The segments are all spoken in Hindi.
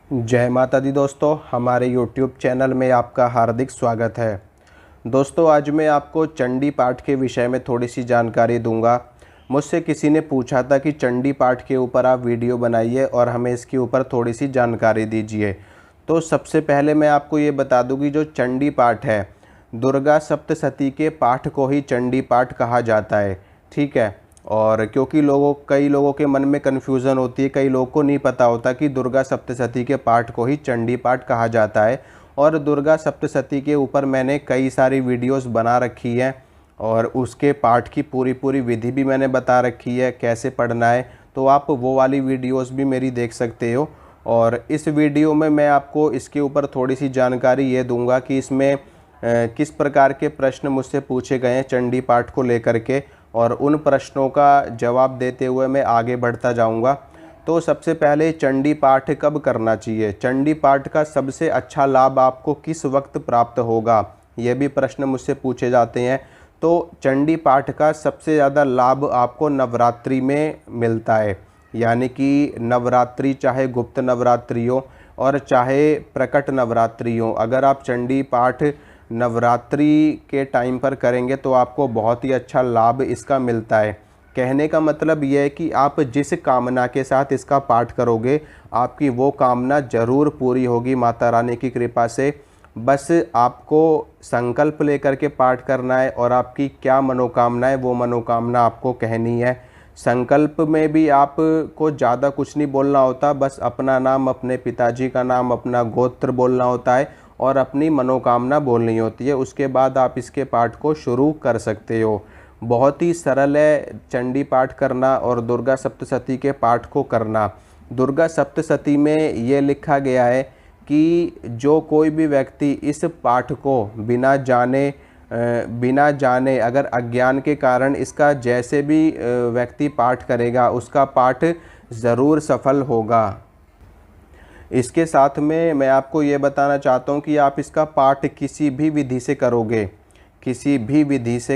जय माता दी दोस्तों, हमारे YouTube चैनल में आपका हार्दिक स्वागत है। दोस्तों, आज मैं आपको चंडी पाठ के विषय में थोड़ी सी जानकारी दूंगा। मुझसे किसी ने पूछा था कि चंडी पाठ के ऊपर आप वीडियो बनाइए और हमें इसके ऊपर थोड़ी सी जानकारी दीजिए। तो सबसे पहले मैं आपको ये बता दूं कि जो चंडी पाठ है, दुर्गा सप्तशती के पाठ को ही चंडी पाठ कहा जाता है। ठीक है। और क्योंकि कई लोगों के मन में कन्फ्यूज़न होती है, कई लोगों को नहीं पता होता कि दुर्गा सप्तशती के पाठ को ही चंडी पाठ कहा जाता है। और दुर्गा सप्तशती के ऊपर मैंने कई सारी वीडियोस बना रखी हैं और उसके पाठ की पूरी विधि भी मैंने बता रखी है, कैसे पढ़ना है। तो आप वो वाली वीडियोस भी मेरी देख सकते हो। और इस वीडियो में मैं आपको इसके ऊपर थोड़ी सी जानकारी ये दूंगा कि इसमें किस प्रकार के प्रश्न मुझसे पूछे गए हैं चंडी पाठ को लेकर के, और उन प्रश्नों का जवाब देते हुए मैं आगे बढ़ता जाऊंगा। तो सबसे पहले चंडी पाठ कब करना चाहिए, चंडी पाठ का सबसे अच्छा लाभ आपको किस वक्त प्राप्त होगा, ये भी प्रश्न मुझसे पूछे जाते हैं। तो चंडी पाठ का सबसे ज़्यादा लाभ आपको नवरात्रि में मिलता है, यानी कि नवरात्रि चाहे गुप्त नवरात्रि हो और चाहे प्रकट नवरात्रि हो, अगर आप चंडी पाठ नवरात्रि के टाइम पर करेंगे तो आपको बहुत ही अच्छा लाभ इसका मिलता है। कहने का मतलब यह है कि आप जिस कामना के साथ इसका पाठ करोगे, आपकी वो कामना ज़रूर पूरी होगी माता रानी की कृपा से। बस आपको संकल्प लेकर के पाठ करना है और आपकी क्या मनोकामना है वो मनोकामना आपको कहनी है। संकल्प में भी आपको ज़्यादा कुछ नहीं बोलना होता, बस अपना नाम, अपने पिताजी का नाम, अपना गोत्र बोलना होता है और अपनी मनोकामना बोलनी होती है। उसके बाद आप इसके पाठ को शुरू कर सकते हो। बहुत ही सरल है चंडी पाठ करना और दुर्गा सप्तशती के पाठ को करना। दुर्गा सप्तशती में ये लिखा गया है कि जो कोई भी व्यक्ति इस पाठ को बिना जाने अगर अज्ञान के कारण इसका जैसे भी व्यक्ति पाठ करेगा, उसका पाठ ज़रूर सफल होगा। इसके साथ में मैं आपको ये बताना चाहता हूँ कि आप इसका पाठ किसी भी विधि से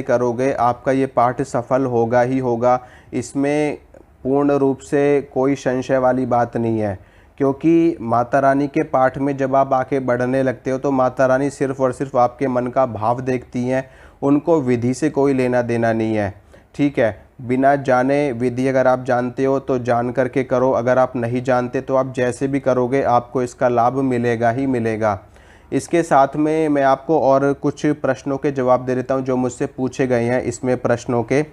करोगे, आपका ये पाठ सफल होगा ही होगा। इसमें पूर्ण रूप से कोई संशय वाली बात नहीं है, क्योंकि माता रानी के पाठ में जब आप आके बढ़ने लगते हो तो माता रानी सिर्फ़ और सिर्फ आपके मन का भाव देखती हैं, उनको विधि से कोई लेना देना नहीं है। ठीक है। बिना जाने विधि अगर आप जानते हो तो जान करके करो, अगर आप नहीं जानते तो आप जैसे भी करोगे आपको इसका लाभ मिलेगा ही मिलेगा। इसके साथ में मैं आपको और कुछ प्रश्नों के जवाब दे देता हूं जो मुझसे पूछे गए हैं इसमें प्रश्नों के।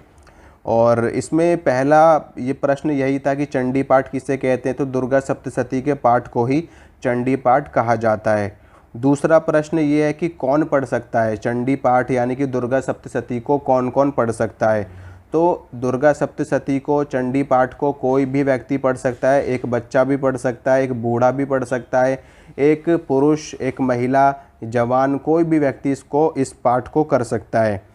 और इसमें पहला ये प्रश्न यही था कि चंडी पाठ किसे कहते हैं, तो दुर्गा सप्तशती के पाठ को ही चंडी पाठ कहा जाता है। दूसरा प्रश्न ये है कि कौन पढ़ सकता है चंडी पाठ, यानी कि दुर्गा सप्तशती को कौन कौन पढ़ सकता है। तो दुर्गा सप्तशती को, चंडी पाठ को कोई भी व्यक्ति पढ़ सकता है, एक बच्चा भी पढ़ सकता है, एक बूढ़ा भी पढ़ सकता है, एक पुरुष, एक महिला, जवान, कोई भी व्यक्ति इस पाठ को कर सकता है।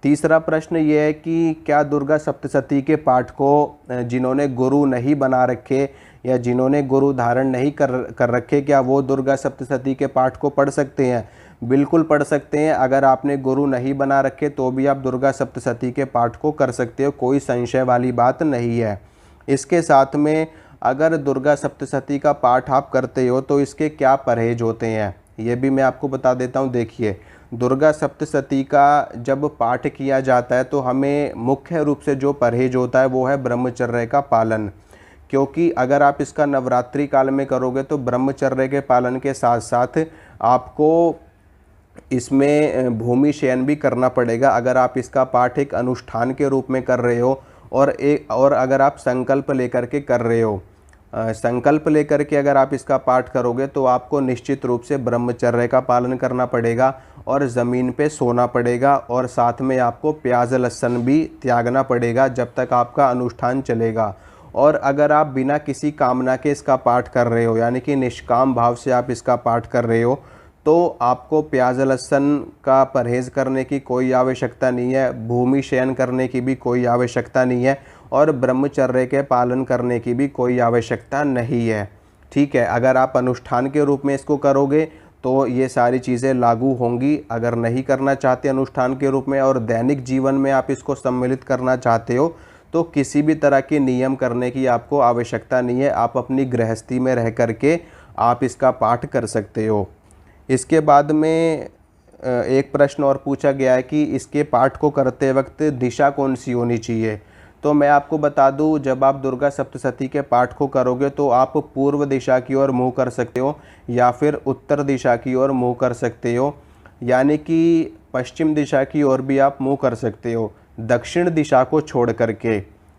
तीसरा प्रश्न ये है कि क्या दुर्गा सप्तशती के पाठ को जिन्होंने गुरु नहीं बना रखे या जिन्होंने गुरु धारण नहीं कर रखे, क्या वो दुर्गा सप्तशती के पाठ को पढ़ सकते हैं? बिल्कुल पढ़ सकते हैं। अगर आपने गुरु नहीं बना रखे तो भी आप दुर्गा सप्तशती के पाठ को कर सकते हो, कोई संशय वाली बात नहीं है। इसके साथ में अगर दुर्गा सप्तशती का पाठ आप करते हो तो इसके क्या परहेज होते हैं, ये भी मैं आपको बता देता हूँ। देखिए, दुर्गा सप्तशती का जब पाठ किया जाता है तो हमें मुख्य रूप से जो परहेज होता है वो है ब्रह्मचर्य का पालन। क्योंकि अगर आप इसका नवरात्रि काल में करोगे तो ब्रह्मचर्य के पालन के साथ साथ आपको इसमें भूमि शयन भी करना पड़ेगा। अगर आप इसका पाठ एक अनुष्ठान के रूप में कर रहे हो और अगर आप संकल्प लेकर के कर रहे हो, संकल्प लेकर के अगर आप इसका पाठ करोगे तो आपको निश्चित रूप से ब्रह्मचर्य का पालन करना पड़ेगा और ज़मीन पे सोना पड़ेगा, और साथ में आपको प्याज लहसुन भी त्यागना पड़ेगा जब तक आपका अनुष्ठान चलेगा। और अगर आप बिना किसी कामना के इसका पाठ कर रहे हो, यानी कि निष्काम भाव से आप इसका पाठ कर रहे हो, तो आपको प्याज लहसुन का परहेज़ करने की कोई आवश्यकता नहीं है, भूमि शयन करने की भी कोई आवश्यकता नहीं है और ब्रह्मचर्य के पालन करने की भी कोई आवश्यकता नहीं है। ठीक है। अगर आप अनुष्ठान के रूप में इसको करोगे तो ये सारी चीज़ें लागू होंगी। अगर नहीं करना चाहते अनुष्ठान के रूप में और दैनिक जीवन में आप इसको सम्मिलित करना चाहते हो तो किसी भी तरह के नियम करने की आपको आवश्यकता नहीं है। आप अपनी गृहस्थी में रह करके आप इसका पाठ कर सकते हो। इसके बाद में एक प्रश्न और पूछा गया है कि इसके पाठ को करते वक्त दिशा कौन सी होनी चाहिए। तो मैं आपको बता दूं, जब आप दुर्गा सप्तशती के पाठ को करोगे तो आप पूर्व दिशा की ओर मुँह कर सकते हो या फिर उत्तर दिशा की ओर मुँह कर सकते हो, यानी कि पश्चिम दिशा की ओर भी आप मुँह कर सकते हो, दक्षिण दिशा को छोड़ करके,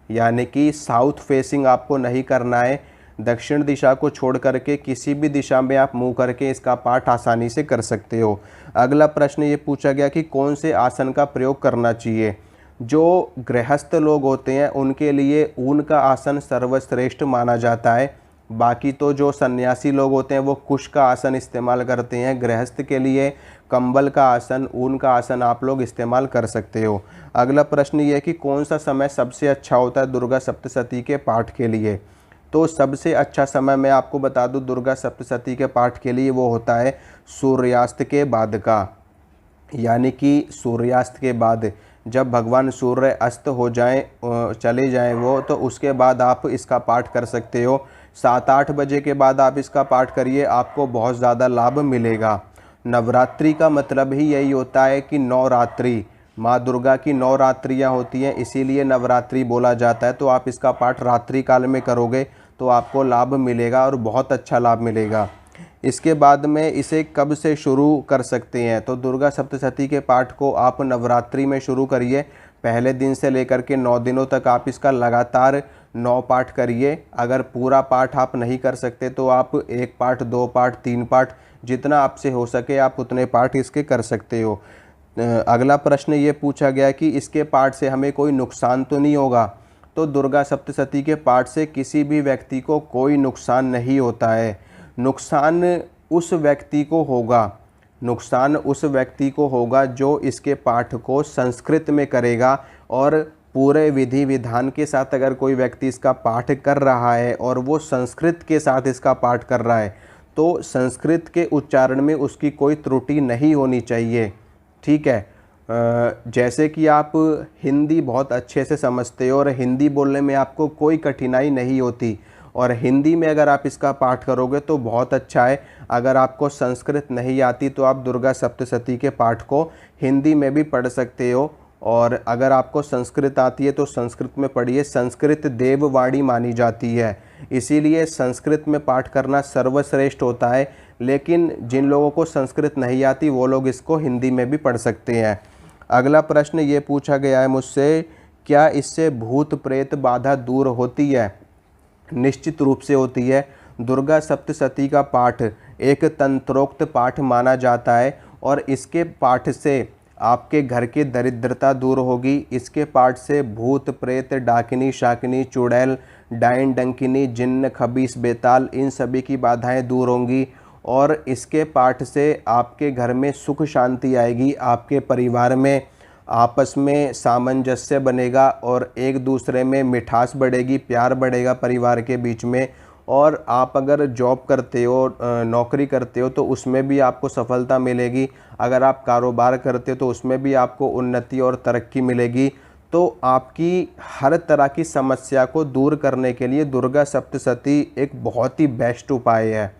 यानी कि साउथ फेसिंग आपको नहीं करना है। दक्षिण दिशा को छोड़ करके किसी भी दिशा में आप मुँह करके इसका पाठ आसानी से कर सकते हो। अगला प्रश्न ये पूछा गया कि कौन से आसन का प्रयोग करना चाहिए। जो गृहस्थ लोग होते हैं उनके लिए ऊन का आसन सर्वश्रेष्ठ माना जाता है। बाकी तो जो सन्यासी लोग होते हैं वो कुश का आसन इस्तेमाल करते हैं। गृहस्थ के लिए कंबल का आसन, ऊन का आसन आप लोग इस्तेमाल कर सकते हो। अगला प्रश्न ये है कि कौन सा समय सबसे अच्छा होता है दुर्गा सप्तशती के पाठ के लिए। तो सबसे अच्छा समय मैं आपको बता दूं दुर्गा सप्तशती के पाठ के लिए वो होता है सूर्यास्त के बाद का, यानी कि सूर्यास्त के बाद जब भगवान सूर्य अस्त हो जाएं, चले जाएं वो, तो उसके बाद आप इसका पाठ कर सकते हो। 7-8 बजे के बाद आप इसका पाठ करिए, आपको बहुत ज़्यादा लाभ मिलेगा। नवरात्रि का मतलब ही यही होता है कि नवरात्रि, माँ दुर्गा की 9 रात्रियाँ होती हैं, इसीलिए नवरात्रि बोला जाता है। तो आप इसका पाठ रात्रि काल में करोगे तो आपको लाभ मिलेगा और बहुत अच्छा लाभ मिलेगा। इसके बाद में इसे कब से शुरू कर सकते हैं। तो दुर्गा सप्तशती के पाठ को आप नवरात्रि में शुरू करिए। पहले दिन से लेकर के 9 दिनों तक आप इसका लगातार 9 पाठ करिए। अगर पूरा पाठ आप नहीं कर सकते तो आप 1 पाठ, 2 पाठ, 3 पाठ, जितना आपसे हो सके आप उतने पाठ इसके कर सकते हो। अगला प्रश्न ये पूछा गया कि इसके पाठ से हमें कोई नुकसान तो नहीं होगा। तो दुर्गा सप्तशती के पाठ से किसी भी व्यक्ति को कोई नुकसान नहीं होता है। नुकसान उस व्यक्ति को होगा जो इसके पाठ को संस्कृत में करेगा। और पूरे विधि विधान के साथ अगर कोई व्यक्ति इसका पाठ कर रहा है और वो संस्कृत के साथ इसका पाठ कर रहा है तो संस्कृत के उच्चारण में उसकी कोई त्रुटि नहीं होनी चाहिए। ठीक है, जैसे कि आप हिंदी बहुत अच्छे से समझते हो और हिंदी बोलने में आपको कोई कठिनाई नहीं होती और हिंदी में अगर आप इसका पाठ करोगे तो बहुत अच्छा है। अगर आपको संस्कृत नहीं आती तो आप दुर्गा सप्तशती के पाठ को हिंदी में भी पढ़ सकते हो, और अगर आपको संस्कृत आती है तो संस्कृत में पढ़िए। संस्कृत देववाणी मानी जाती है, इसीलिए संस्कृत में पाठ करना सर्वश्रेष्ठ होता है। लेकिन जिन लोगों को संस्कृत नहीं आती वो लोग इसको हिंदी में भी पढ़ सकते हैं। अगला प्रश्न ये पूछा गया है मुझसे, क्या इससे भूत प्रेत बाधा दूर होती है। निश्चित रूप से होती है। दुर्गा सप्तशती का पाठ एक तंत्रोक्त पाठ माना जाता है और इसके पाठ से आपके घर की दरिद्रता दूर होगी। इसके पाठ से भूत प्रेत, डाकिनी शाकिनी, चुड़ैल, डायन डंकिनी, जिन्न खबीस बेताल, इन सभी की बाधाएं दूर होंगी और इसके पाठ से आपके घर में सुख शांति आएगी। आपके परिवार में आपस में सामंजस्य बनेगा और एक दूसरे में मिठास बढ़ेगी, प्यार बढ़ेगा परिवार के बीच में। और आप अगर जॉब करते हो, नौकरी करते हो तो उसमें भी आपको सफलता मिलेगी। अगर आप कारोबार करते हो तो उसमें भी आपको उन्नति और तरक्की मिलेगी। तो आपकी हर तरह की समस्या को दूर करने के लिए दुर्गा सप्तशती एक बहुत ही बेस्ट उपाय है।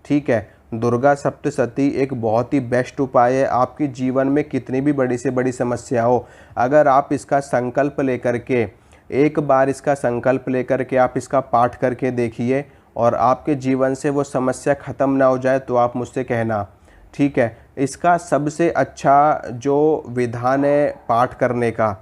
ठीक है, दुर्गा सप्तशती एक बहुत ही बेस्ट उपाय है। आपके जीवन में कितनी भी बड़ी से बड़ी समस्या हो, अगर आप इसका संकल्प लेकर के, एक बार इसका संकल्प लेकर के आप इसका पाठ करके देखिए और आपके जीवन से वो समस्या ख़त्म ना हो जाए तो आप मुझसे कहना। ठीक है, इसका सबसे अच्छा जो विधान है पाठ करने का,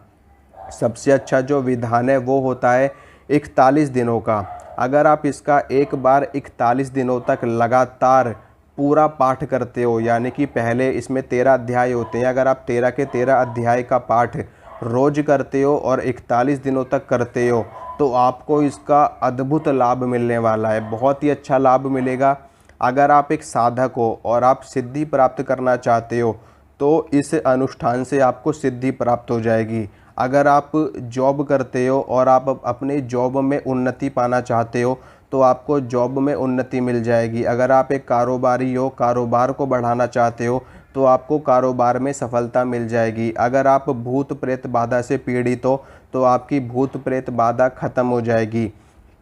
सबसे अच्छा जो विधान है वो होता है 41 दिनों का। अगर आप इसका एक बार 41 दिनों तक लगातार पूरा पाठ करते हो, यानी कि पहले इसमें 13 अध्याय होते हैं, अगर आप 13 के 13 अध्याय का पाठ रोज करते हो और 41 दिनों तक करते हो तो आपको इसका अद्भुत लाभ मिलने वाला है, बहुत ही अच्छा लाभ मिलेगा। अगर आप एक साधक हो और आप सिद्धि प्राप्त करना चाहते हो तो इस अनुष्ठान से आपको सिद्धि प्राप्त हो जाएगी। अगर आप जॉब करते हो और आप अपने जॉब में उन्नति पाना चाहते हो तो आपको जॉब में उन्नति मिल जाएगी। अगर आप एक कारोबारी हो, कारोबार को बढ़ाना चाहते हो तो आपको कारोबार में सफलता मिल जाएगी। अगर आप भूत प्रेत बाधा से पीड़ित हो तो आपकी भूत प्रेत बाधा ख़त्म हो जाएगी।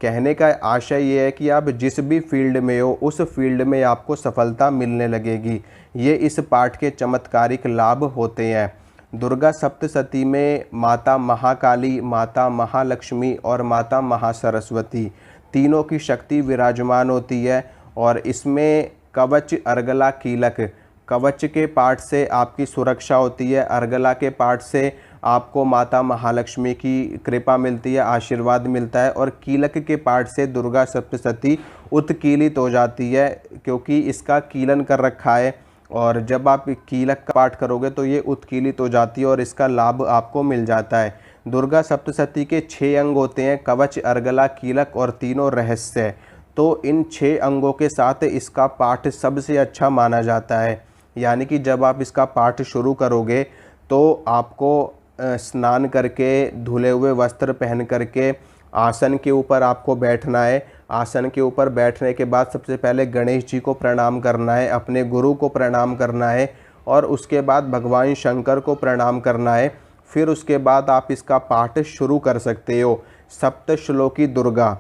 कहने का आशय ये है कि आप जिस भी फील्ड में हो उस फील्ड में आपको सफलता मिलने लगेगी। ये इस पाठ के चमत्कारिक लाभ होते हैं। दुर्गा सप्तशती में माता महाकाली, माता महालक्ष्मी और माता महासरस्वती तीनों की शक्ति विराजमान होती है। और इसमें कवच, अर्गला, कीलक, कवच के पाठ से आपकी सुरक्षा होती है, अर्गला के पाठ से आपको माता महालक्ष्मी की कृपा मिलती है, आशीर्वाद मिलता है, और कीलक के पाठ से दुर्गा सप्तशती उत्कीलित हो जाती है, क्योंकि इसका कीलन कर रखा है। और जब आप कीलक का पाठ करोगे तो ये उत्कीलित हो जाती है और इसका लाभ आपको मिल जाता है। दुर्गा सप्तशती के 6 अंग होते हैं, कवच, अर्गला, कीलक और तीनों रहस्य। तो इन 6 अंगों के साथ इसका पाठ सबसे अच्छा माना जाता है। यानी कि जब आप इसका पाठ शुरू करोगे तो आपको स्नान करके, धुले हुए वस्त्र पहन करके आसन के ऊपर आपको बैठना है। आसन के ऊपर बैठने के बाद सबसे पहले गणेश जी को प्रणाम करना है, अपने गुरु को प्रणाम करना है, और उसके बाद भगवान शंकर को प्रणाम करना है। फिर उसके बाद आप इसका पाठ शुरू कर सकते हो। सप्तश्लोकी दुर्गा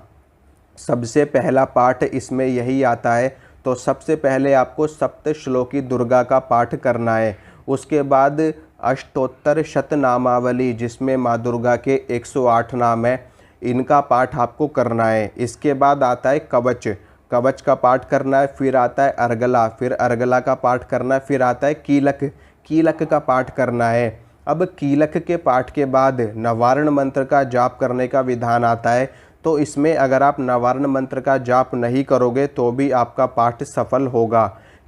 सबसे पहला पाठ इसमें यही आता है। तो सबसे पहले आपको सप्तश्लोकी दुर्गा का पाठ करना है। उसके बाद अष्टोत्तर शतनामावली, जिसमें माँ दुर्गा के 108 नाम हैं, इनका पाठ आपको करना है। इसके बाद आता है कवच, कवच का पाठ करना है। फिर आता है अर्गला, फिर अर्गला का पाठ करना है। फिर आता है कीलक, कीलक का पाठ करना है। अब कीलक के पाठ के बाद नवारण मंत्र का जाप करने का विधान आता है। तो इसमें अगर आप नवारण मंत्र का जाप नहीं करोगे तो भी आपका पाठ सफल होगा।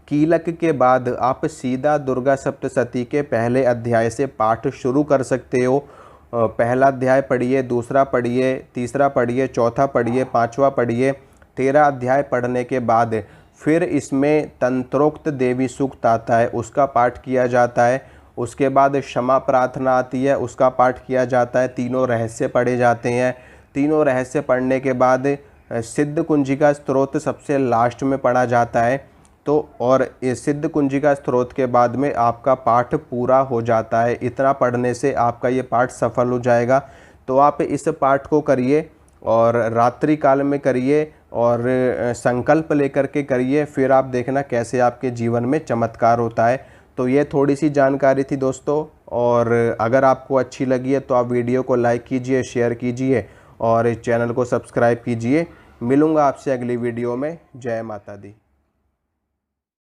कीलक के बाद आप सीधा दुर्गा सप्तशती के पहले अध्याय से पाठ शुरू कर सकते हो। पहला अध्याय पढ़िए, दूसरा पढ़िए, तीसरा पढ़िए, चौथा पढ़िए, पांचवा पढ़िए। 13 अध्याय पढ़ने के बाद फिर इसमें तंत्रोक्त देवी सूक्त आता है, उसका पाठ किया जाता है। उसके बाद क्षमा प्रार्थना आती है, उसका पाठ किया जाता है। तीनों रहस्य पढ़े जाते हैं। तीनों रहस्य पढ़ने के बाद सिद्ध कुंजिका स्तोत्र सबसे लास्ट में पढ़ा जाता है। तो और इस सिद्ध कुंजिका स्तोत्र के बाद में आपका पाठ पूरा हो जाता है। इतना पढ़ने से आपका ये पाठ सफल हो जाएगा। तो आप इस पाठ को करिए और रात्रि काल में करिए और संकल्प लेकर के करिए। फिर आप देखना कैसे आपके जीवन में चमत्कार होता है। तो ये थोड़ी सी जानकारी थी दोस्तों, और अगर आपको अच्छी लगी है तो आप वीडियो को लाइक कीजिए, शेयर कीजिए और इस चैनल को सब्सक्राइब कीजिए। मिलूँगा आपसे अगली वीडियो में। जय माता दी।